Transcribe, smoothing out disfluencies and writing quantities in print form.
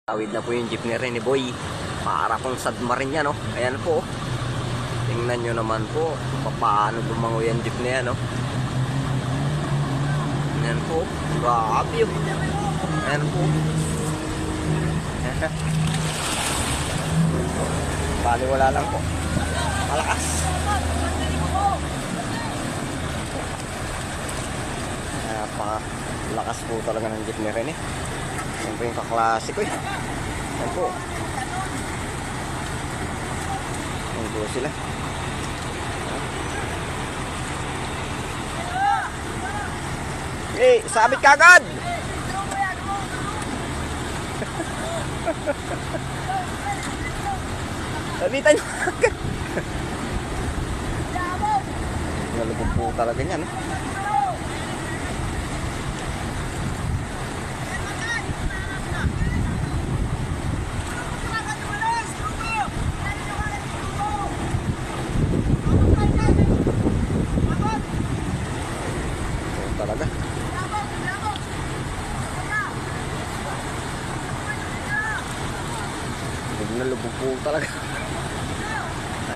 Awid na po yung jeep ni Rene Boy. Para pong submarine yan, no? Ayan po. Tingnan nyo naman po paano lumango yung jeep na yan, no? Ayan po. Grabe yun. Ayan po. Bali wala lang po. Malakas. Napakalakas po talaga ng jeep ni Rene. Yan po yung kaklasiko eh. Yan po. Yan po sila. Eh, sabit ka agad! Sabitan nyo agad! Nalubog po talaga yan eh. Talaga. Lubog na lubog po talaga.